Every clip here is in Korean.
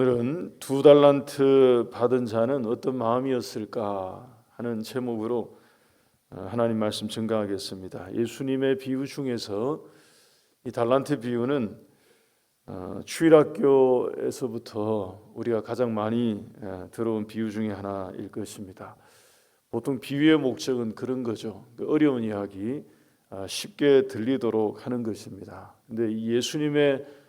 오늘은 2달란트 받은 자는 어떤 마음이었을까 하는 제목으로 하나님 말씀 증거하겠습니다. 예수님의 비유 중에서 이 달란트 비유는 주일학교에서부터 우리가 가장 많이 들어온 비유 중에 하나일 것입니다. 보통 비유의 목적은 그런 거죠. 어려운 이야기 쉽게 들리도록 하는 것입니다. 근데 이 예수님의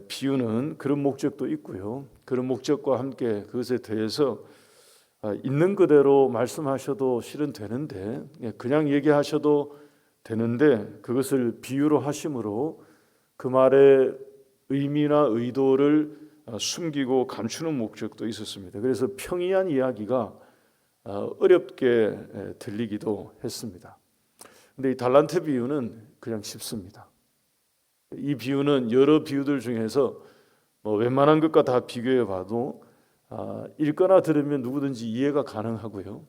비유는 그런 목적도 있고요. 그런 목적과 함께 그것에 대해서 있는 그대로 말씀하셔도 실은 되는데, 그냥 얘기하셔도 되는데, 그것을 비유로 하심으로 그 말의 의미나 의도를 숨기고 감추는 목적도 있었습니다. 그래서 평이한 이야기가 어렵게 들리기도 했습니다. 근데 이 달란트 비유는 그냥 쉽습니다. 이 비유는 여러 비유들 중에서 웬만한 것과 다 비교해 봐도 읽거나 들으면 누구든지 이해가 가능하고요.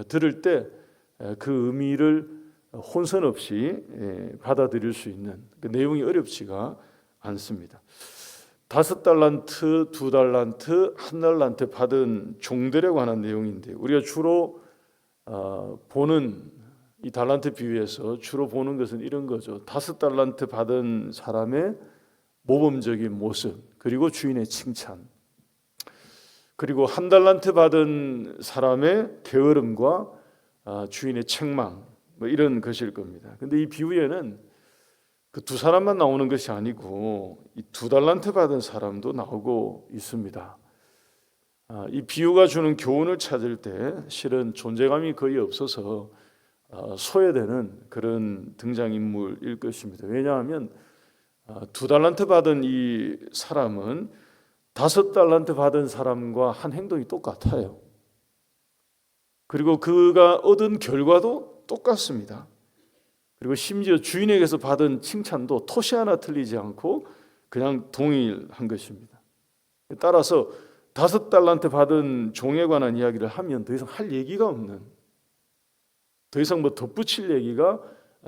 들을 때 그 의미를 혼선 없이 받아들일 수 있는 그 내용이 어렵지가 않습니다. 5달란트, 2달란트, 1달란트 받은 종들에 관한 내용인데, 우리가 주로 보는 이 달란트 비유에서 주로 보는 것은 이런 거죠. 5달란트 받은 사람의 모범적인 모습, 그리고 주인의 칭찬, 그리고 1달란트 받은 사람의 게으름과 주인의 책망, 이런 것일 겁니다. 근데 이 비유에는 그 두 사람만 나오는 것이 아니고 이 2달란트 받은 사람도 나오고 있습니다. 이 비유가 주는 교훈을 찾을 때 실은 존재감이 거의 없어서 소외되는 그런 등장인물일 것입니다. 왜냐하면 2달란트 받은 이 사람은 5달란트 받은 사람과 한 행동이 똑같아요. 그리고 그가 얻은 결과도 똑같습니다. 그리고 심지어 주인에게서 받은 칭찬도 토시 하나 틀리지 않고 그냥 동일한 것입니다. 따라서 5달란트 받은 종에 관한 이야기를 하면 더 이상 할 얘기가 없는, 더 이상 덧붙일 얘기가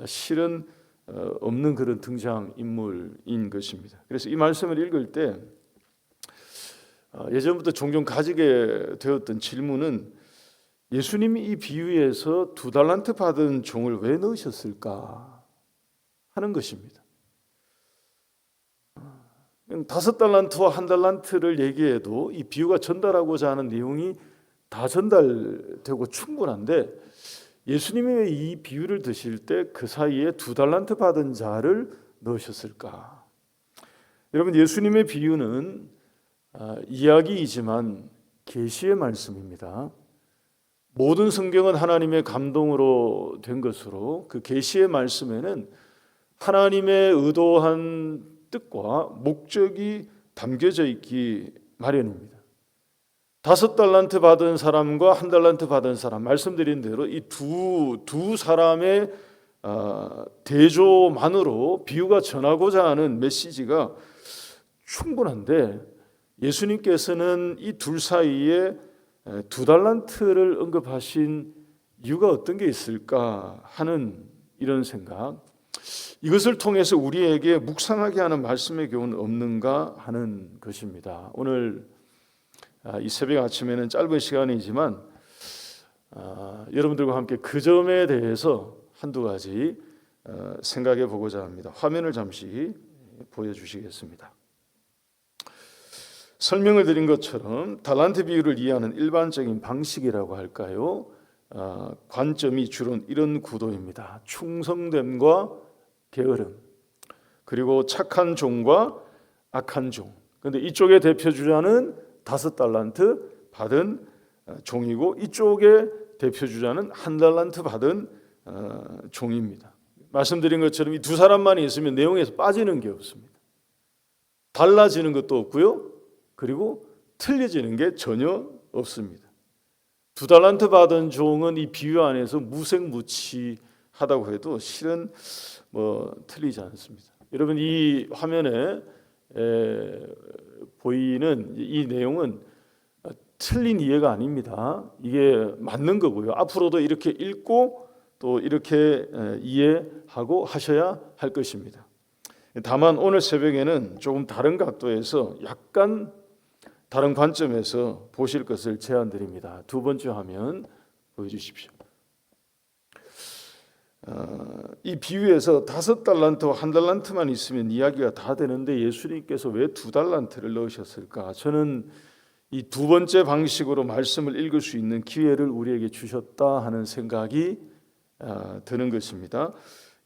실은 없는 그런 등장인물인 것입니다. 그래서 이 말씀을 읽을 때 예전부터 종종 가지게 되었던 질문은, 예수님이 이 비유에서 2달란트 받은 종을 왜 넣으셨을까 하는 것입니다. 5달란트와 1달란트를 얘기해도 이 비유가 전달하고자 하는 내용이 다 전달되고 충분한데, 예수님이 왜 이 비유를 드실 때 그 사이에 2달란트 받은 자를 넣으셨을까? 여러분, 예수님의 비유는 이야기이지만 계시의 말씀입니다. 모든 성경은 하나님의 감동으로 된 것으로 그 계시의 말씀에는 하나님의 의도한 뜻과 목적이 담겨져 있기 마련입니다. 5달란트 받은 사람과 1달란트 받은 사람, 말씀드린 대로 이 두 사람의 대조만으로 비유가 전하고자 하는 메시지가 충분한데, 예수님께서는 이 둘 사이에 2달란트를 언급하신 이유가 어떤 게 있을까 하는 이런 생각, 이것을 통해서 우리에게 묵상하게 하는 말씀의 교훈은 없는가 하는 것입니다. 오늘 이 새벽 아침에는 짧은 시간이지만 여러분들과 함께 그 점에 대해서 한두 가지 생각해 보고자 합니다. 화면을 잠시 보여주시겠습니다. 설명을 드린 것처럼 달란트 비유를 이해하는 일반적인 방식이라고 할까요? 관점이 주로 이런 구도입니다. 충성됨과 게으름, 그리고 착한 종과 악한 종. 그런데 이쪽의 대표주자는 5달란트 받은 종이고, 이쪽의 대표주자는 1달란트 받은 종입니다. 말씀드린 것처럼 이 두 사람만 있으면 내용에서 빠지는 게 없습니다. 달라지는 것도 없고요, 그리고 틀려지는 게 전혀 없습니다. 2달란트 받은 종은 이 비유 안에서 무색무취하다고 해도 실은 틀리지 않습니다. 여러분, 이 화면에 보이는 이 내용은 틀린 이해가 아닙니다. 이게 맞는 거고요. 앞으로도 이렇게 읽고 또 이렇게 이해하고 하셔야 할 것입니다. 다만 오늘 새벽에는 조금 다른 각도에서 약간 다른 관점에서 보실 것을 제안드립니다. 두 번째 화면 보여주십시오. 이 비유에서 5달란트와 1달란트만 있으면 이야기가 다 되는데 예수님께서 왜 2달란트를 넣으셨을까? 저는 이 두 번째 방식으로 말씀을 읽을 수 있는 기회를 우리에게 주셨다 하는 생각이 드는 것입니다.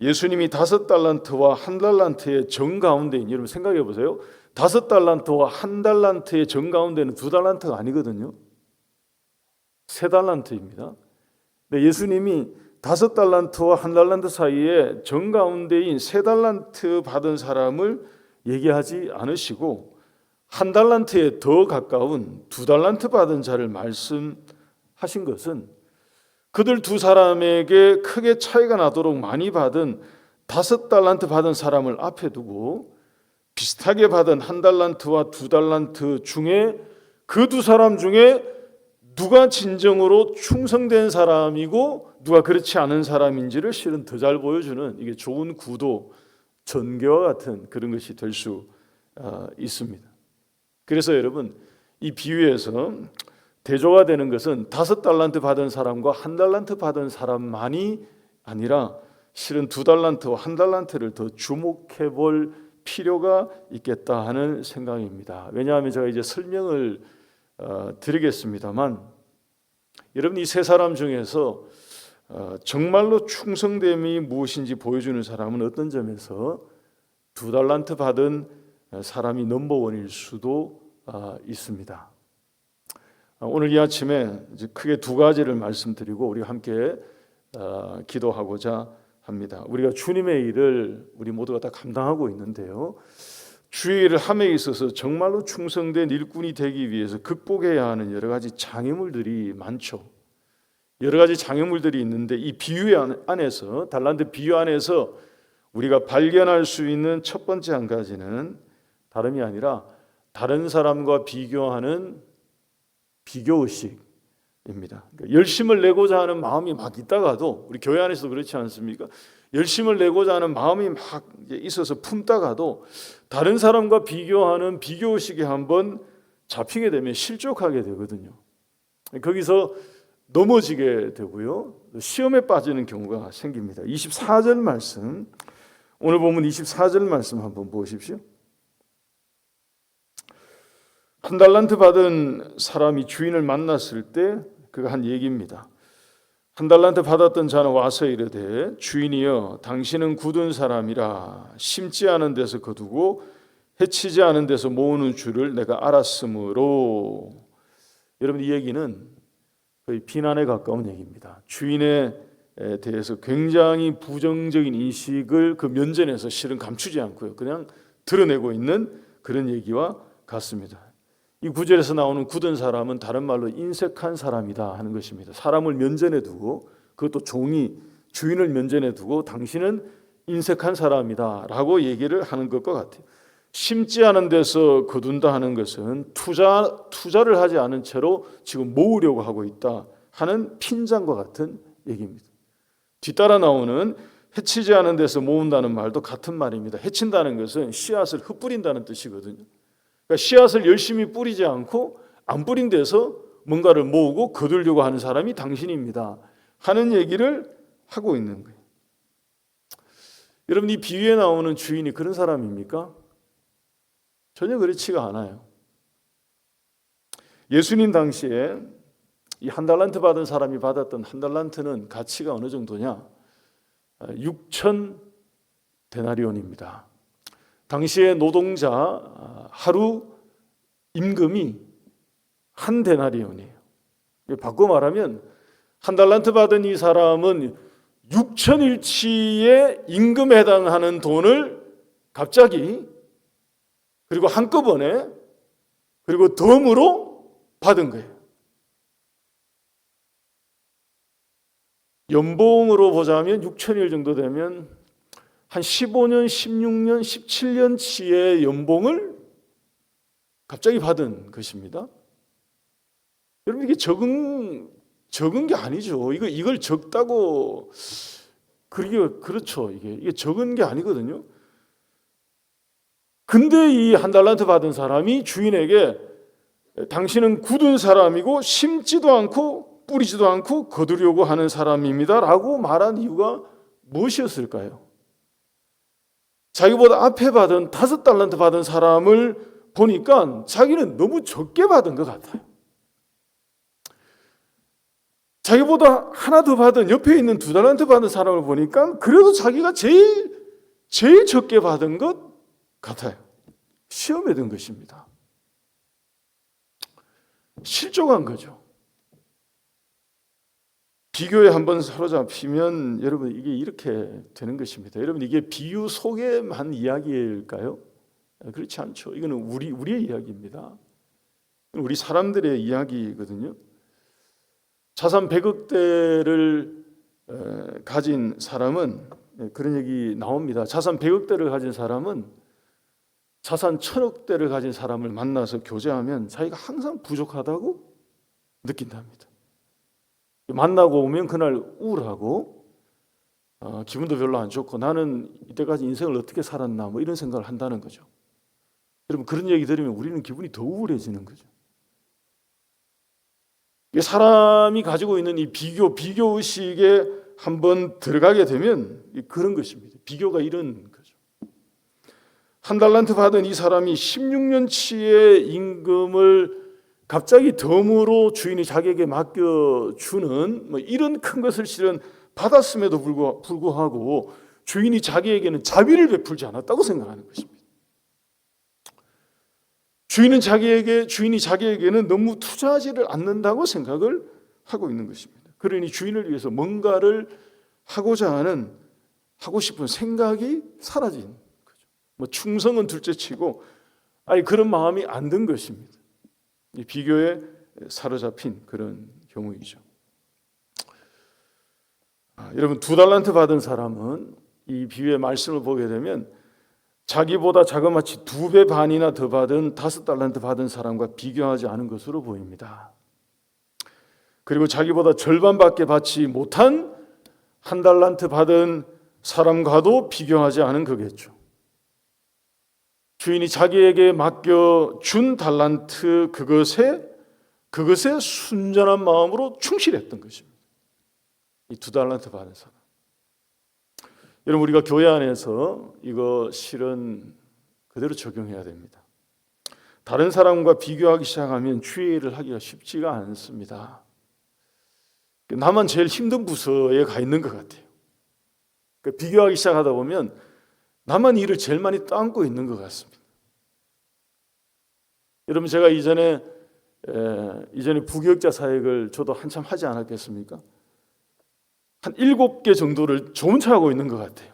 예수님이 5달란트와 1달란트의 정가운데인, 여러분 생각해 보세요. 5달란트와 1달란트의 정가운데는 2달란트가 아니거든요. 3달란트입니다. 근데 예수님이 5달란트와 1달란트 사이에 정가운데인 3달란트 받은 사람을 얘기하지 않으시고 1달란트에 더 가까운 2달란트 받은 자를 말씀하신 것은 그들 두 사람에게 크게 차이가 나도록 많이 받은 5달란트 받은 사람을 앞에 두고 비슷하게 받은 1달란트와 2달란트 중에 그 두 사람 중에 누가 진정으로 충성된 사람이고 누가 그렇지 않은 사람인지를 실은 더 잘 보여주는, 이게 좋은 구도, 전개와 같은 그런 것이 될 수 있습니다. 그래서 여러분, 이 비유에서 대조가 되는 것은 5달란트 받은 사람과 1달란트 받은 사람만이 아니라 실은 2달란트와 1달란트를 더 주목해 볼 필요가 있겠다 하는 생각입니다. 왜냐하면 제가 이제 설명을 드리겠습니다만, 여러분 이 세 사람 중에서 정말로 충성됨이 무엇인지 보여주는 사람은 어떤 점에서 2달란트 받은 사람이 넘버원일 수도 있습니다. 오늘 이 아침에 크게 두 가지를 말씀드리고 우리 함께 기도하고자 합니다. 우리가 주님의 일을 우리 모두가 다 감당하고 있는데요, 주의 일을 함에 있어서 정말로 충성된 일꾼이 되기 위해서 극복해야 하는 여러 가지 장애물들이 많죠. 여러 가지 장애물들이 있는데 이 비유 안에서, 달란트 비유 안에서 우리가 발견할 수 있는 첫 번째 한 가지는 다름이 아니라 다른 사람과 비교하는 비교의식입니다. 그러니까 열심을 내고자 하는 마음이 막 있다가도, 우리 교회 안에서도 그렇지 않습니까? 열심을 내고자 하는 마음이 막 있어서 품다가도 다른 사람과 비교하는 비교의식에 한번 잡히게 되면 실족하게 되거든요. 거기서 넘어지게 되고요, 시험에 빠지는 경우가 생깁니다. 24절 말씀, 오늘 보면 24절 말씀 한번 보십시오. 1달란트 받은 사람이 주인을 만났을 때 그가 한 얘기입니다. 1달란트 받았던 자는 와서 이르되 주인이여, 당신은 굳은 사람이라 심지 않은 데서 거두고 해치지 않은 데서 모으는 줄을 내가 알았으므로. 여러분 이 얘기는 거의 비난에 가까운 얘기입니다. 주인에 대해서 굉장히 부정적인 인식을 그 면전에서 실은 감추지 않고요, 그냥 드러내고 있는 그런 얘기와 같습니다. 이 구절에서 나오는 굳은 사람은 다른 말로 인색한 사람이다 하는 것입니다. 사람을 면전에 두고, 그것도 종이 주인을 면전에 두고 당신은 인색한 사람이다 라고 얘기를 하는 것과 같아요. 심지 않은 데서 거둔다 하는 것은 투자를 하지 않은 채로 지금 모으려고 하고 있다 하는 핀잔과 같은 얘기입니다. 뒤따라 나오는 해치지 않은 데서 모은다는 말도 같은 말입니다. 해친다는 것은 씨앗을 흩뿌린다는 뜻이거든요. 그러니까 씨앗을 열심히 뿌리지 않고 안 뿌린 데서 뭔가를 모으고 거두려고 하는 사람이 당신입니다 하는 얘기를 하고 있는 거예요. 여러분 이 비유에 나오는 주인이 그런 사람입니까? 전혀 그렇지가 않아요. 예수님 당시에 이 1달란트 받은 사람이 받았던 1달란트는 가치가 어느 정도냐? 6천 데나리온입니다. 당시의 노동자 하루 임금이 한 데나리온이에요. 바꿔 말하면 1달란트 받은 이 사람은 6천일치의 임금에 해당하는 돈을 갑자기, 그리고 한꺼번에, 그리고 덤으로 받은 거예요. 연봉으로 보자면 6천일 정도 되면 한 15년, 16년, 17년치의 연봉을 갑자기 받은 것입니다. 여러분 이게 적은 게 아니죠. 이걸 적다고 그렇죠. 이게 적은 게 아니거든요. 근데 이 1달란트 받은 사람이 주인에게 당신은 굳은 사람이고 심지도 않고 뿌리지도 않고 거두려고 하는 사람입니다 라고 말한 이유가 무엇이었을까요? 자기보다 앞에 받은 5달란트 받은 사람을 보니까 자기는 너무 적게 받은 것 같아요. 자기보다 하나 더 받은 옆에 있는 2달란트 받은 사람을 보니까 그래도 자기가 제일 적게 받은 것 같아요. 시험에 든 것입니다. 실족한 거죠. 비교에 한번 사로잡히면 여러분 이게 이렇게 되는 것입니다. 여러분 이게 비유 속에만 이야기일까요? 그렇지 않죠. 이거는 우리의 이야기입니다. 우리 사람들의 이야기거든요. 자산 100억 대를 가진 사람은 그런 얘기 나옵니다. 자산 100억 대를 가진 사람은 자산 1000억 대를 가진 사람을 만나서 교제하면 자기가 항상 부족하다고 느낀답니다. 만나고 오면 그날 우울하고 기분도 별로 안 좋고 나는 이때까지 인생을 어떻게 살았나 뭐 이런 생각을 한다는 거죠. 여러분 그런 얘기 들으면 우리는 기분이 더 우울해지는 거죠. 사람이 가지고 있는 이 비교의식에 한번 들어가게 되면 그런 것입니다. 비교가 이런 거죠. 1달란트 받은 이 사람이 16년치의 임금을 갑자기 덤으로 주인이 자기에게 맡겨주는 뭐 이런 큰 것을 실은 받았음에도 불구하고 주인이 자기에게는 자비를 베풀지 않았다고 생각하는 것입니다. 주인이 자기에게는 너무 투자하지를 않는다고 생각을 하고 있는 것입니다. 그러니 주인을 위해서 뭔가를 하고 싶은 생각이 사라진 거죠. 뭐 충성은 둘째치고 그런 마음이 안 든 것입니다. 이 비교에 사로잡힌 그런 경우이죠. 여러분 2달란트 받은 사람은 이 비유의 말씀을 보게 되면 자기보다 자그마치 2배 반이나 더 받은 5달란트 받은 사람과 비교하지 않은 것으로 보입니다. 그리고 자기보다 절반밖에 받지 못한 1달란트 받은 사람과도 비교하지 않은 거겠죠. 주인이 자기에게 맡겨준 달란트 그것에 순전한 마음으로 충실했던 것입니다. 이 2달란트 받은 사람. 여러분 우리가 교회 안에서 이거 실은 그대로 적용해야 됩니다. 다른 사람과 비교하기 시작하면 주의 일을 하기가 쉽지가 않습니다. 나만 제일 힘든 부서에 가 있는 것 같아요. 비교하기 시작하다 보면 나만 일을 제일 많이 떠안고 있는 것 같습니다. 여러분 제가 이전에 부교육자 사역을 저도 한참 하지 않았겠습니까? 한 7개 정도를 조문차하고 있는 것 같아요.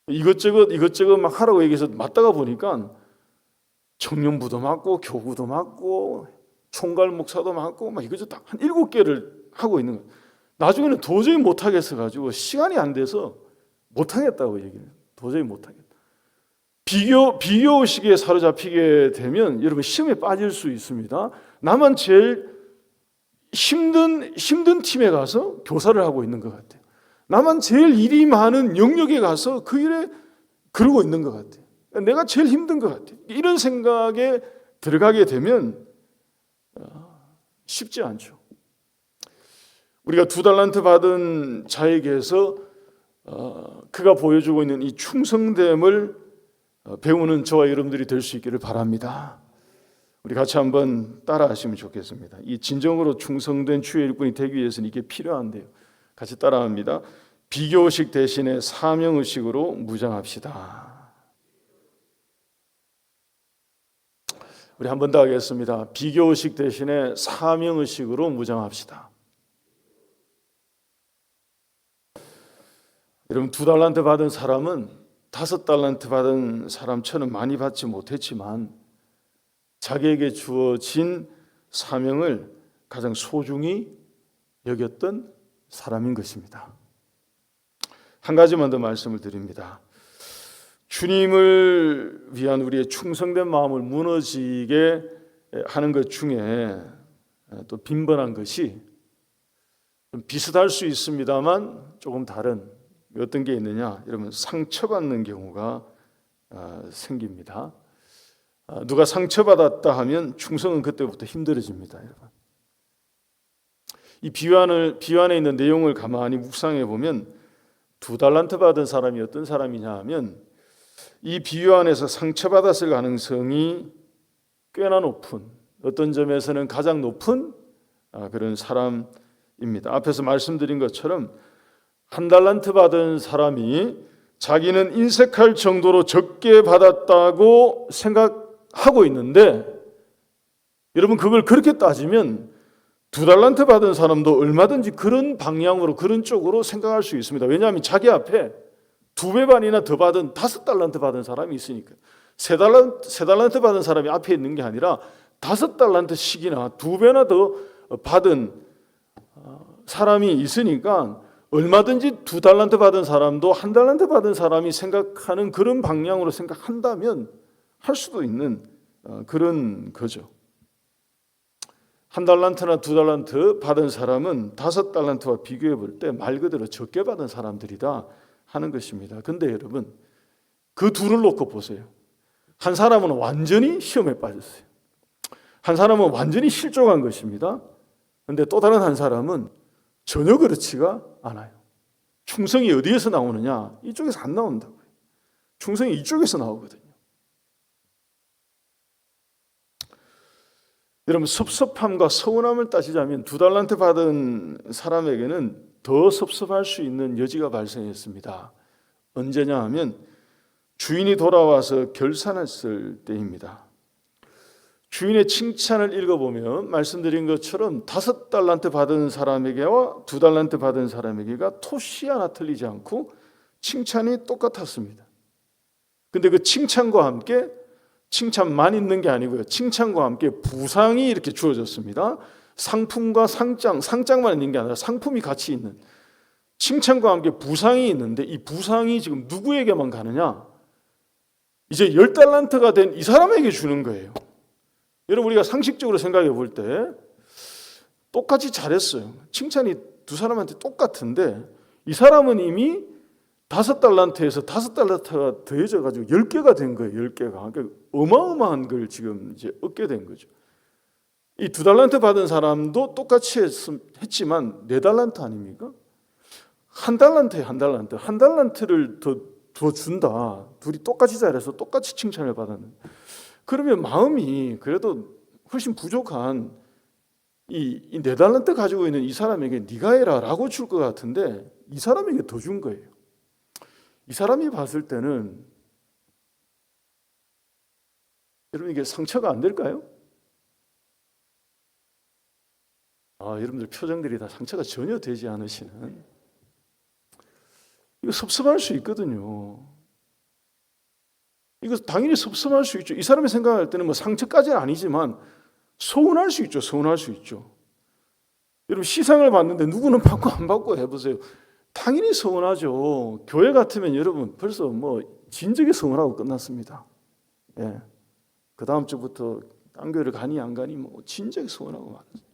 이것저것 막 하라고 얘기해서 맡다가 보니까 청년부도 맡고 교구도 맡고 총괄 목사도 맡고 막 이것저것 한 7개를 하고 있는 거예요. 나중에는 도저히 못하겠어 가지고 시간이 안 돼서 못하겠다고 얘기해요. 도저히 못하겠다. 비교의식에 사로잡히게 되면 여러분 시험에 빠질 수 있습니다. 나만 제일 힘든 팀에 가서 교사를 하고 있는 것 같아요. 나만 제일 일이 많은 영역에 가서 그 일에 그러고 있는 것 같아요. 내가 제일 힘든 것 같아요. 이런 생각에 들어가게 되면 쉽지 않죠. 우리가 2달란트 받은 자에게서 그가 보여주고 있는 이 충성됨을 배우는 저와 여러분들이 될 수 있기를 바랍니다. 우리 같이 한번 따라하시면 좋겠습니다. 이 진정으로 충성된 주의 일꾼이 되기 위해서는 이게 필요한데요. 같이 따라합니다. 비교의식 대신에 사명의식으로 무장합시다. 우리 한 번 더 하겠습니다. 비교의식 대신에 사명의식으로 무장합시다. 여러분 2달란트 받은 사람은 5달란트 받은 사람처럼 많이 받지 못했지만 자기에게 주어진 사명을 가장 소중히 여겼던 사람인 것입니다. 한 가지만 더 말씀을 드립니다. 주님을 위한 우리의 충성된 마음을 무너지게 하는 것 중에 또 빈번한 것이 좀 비슷할 수 있습니다만 조금 다른 어떤 게 있느냐? 여러분 상처받는 경우가 생깁니다. 누가 상처받았다 하면 충성은 그때부터 힘들어집니다, 여러분. 이 비유 안에 있는 내용을 가만히 묵상해 보면 2달란트 받은 사람이 어떤 사람이냐 하면 이 비유 안에서 상처받았을 가능성이 꽤나 높은, 어떤 점에서는 가장 높은 그런 사람입니다. 앞에서 말씀드린 것처럼 1달란트 받은 사람이 자기는 인색할 정도로 적게 받았다고 생각하고 있는데, 여러분 그걸 그렇게 따지면 2달란트 받은 사람도 얼마든지 그런 방향으로, 그런 쪽으로 생각할 수 있습니다. 왜냐하면 자기 앞에 2배 반이나 더 받은 5달란트 받은 사람이 있으니까. 3달란트 받은 사람이 앞에 있는 게 아니라 5달란트씩이나 2배나 더 받은 사람이 있으니까 얼마든지 2달란트 받은 사람도 1달란트 받은 사람이 생각하는 그런 방향으로 생각한다면 할 수도 있는 그런 거죠. 1달란트나 2달란트 받은 사람은 5달란트와 비교해 볼 때 말 그대로 적게 받은 사람들이다 하는 것입니다. 근데 여러분, 그 둘을 놓고 보세요. 한 사람은 완전히 시험에 빠졌어요. 한 사람은 완전히 실족한 것입니다. 그런데 또 다른 한 사람은 전혀 그렇지가 않아요. 충성이 어디에서 나오느냐? 이쪽에서 안 나온다고요. 충성이 이쪽에서 나오거든요. 여러분, 섭섭함과 서운함을 따지자면 2달란트 받은 사람에게는 더 섭섭할 수 있는 여지가 발생했습니다. 언제냐 하면 주인이 돌아와서 결산했을 때입니다. 주인의 칭찬을 읽어보면 말씀드린 것처럼 5달란트 받은 사람에게와 2달란트 받은 사람에게가 토시 하나 틀리지 않고 칭찬이 똑같았습니다. 근데 그 칭찬과 함께, 칭찬만 있는 게 아니고요, 칭찬과 함께 부상이 이렇게 주어졌습니다. 상품과 상장만 있는 게 아니라 상품이 같이 있는, 칭찬과 함께 부상이 있는데 이 부상이 지금 누구에게만 가느냐? 이제 10달란트가 된 이 사람에게 주는 거예요. 여러분, 우리가 상식적으로 생각해 볼 때 똑같이 잘했어요. 칭찬이 두 사람한테 똑같은데 이 사람은 이미 5달란트에서 5달란트가 더해져 가지고 10개가 된 거예요. 10개가. 그러니까 어마어마한 걸 지금 이제 얻게 된 거죠. 이 2달란트 받은 사람도 똑같이 했지만 4달란트 아닙니까? 1달란트에 1달란트. 1달란트를 더 준다. 둘이 똑같이 잘해서 똑같이 칭찬을 받았는데, 그러면 마음이 그래도 훨씬 부족한 이 4달란트 가지고 있는 이 사람에게 네가 해라 라고 줄 것 같은데 이 사람에게 더 준 거예요. 이 사람이 봤을 때는, 여러분, 이게 상처가 안 될까요? 여러분들 표정들이 다 상처가 전혀 되지 않으시는, 이거 섭섭할 수 있거든요. 이거 당연히 섭섭할 수 있죠. 이 사람이 생각할 때는 뭐 상처까지는 아니지만 서운할 수 있죠. 서운할 수 있죠. 여러분, 시상을 받는데 누구는 받고 안 받고 해보세요. 당연히 서운하죠. 교회 같으면 여러분 벌써 뭐 진작에 서운하고 끝났습니다. 예. 그 다음 주부터 딴 교회를 가니 안 가니 뭐 진작에 서운하고 말았어요.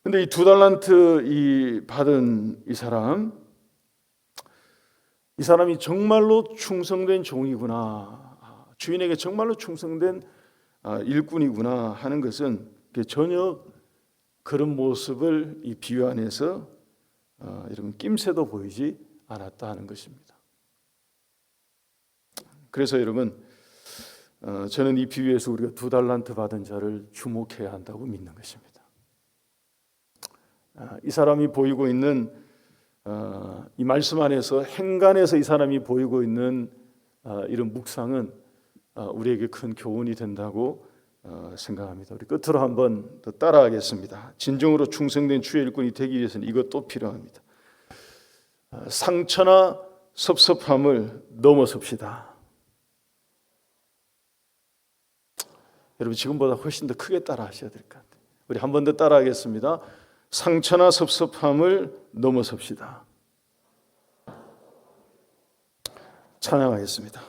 근데 이 2달란트 받은 이 사람이 정말로 충성된 종이구나, 주인에게 정말로 충성된 일꾼이구나 하는 것은 전혀 그런 모습을 이 비유 안에서 여러분 낌새도 보이지 않았다 하는 것입니다. 그래서 여러분, 저는 이 비유에서 우리가 2달란트 받은 자를 주목해야 한다고 믿는 것입니다. 이 사람이 보이고 있는 이 말씀 안에서, 행간에서 이 사람이 보이고 있는 이런 묵상은 우리에게 큰 교훈이 된다고 생각합니다. 우리 끝으로 한번 더 따라하겠습니다. 진정으로 충성된 주의 일꾼이 되기 위해서는 이것도 필요합니다. 상처나 섭섭함을 넘어섭시다. 여러분, 지금보다 훨씬 더 크게 따라 하셔야 될 것 같아요. 우리 한 번 더 따라 하겠습니다. 상처나 섭섭함을 넘어섭시다. 찬양하겠습니다.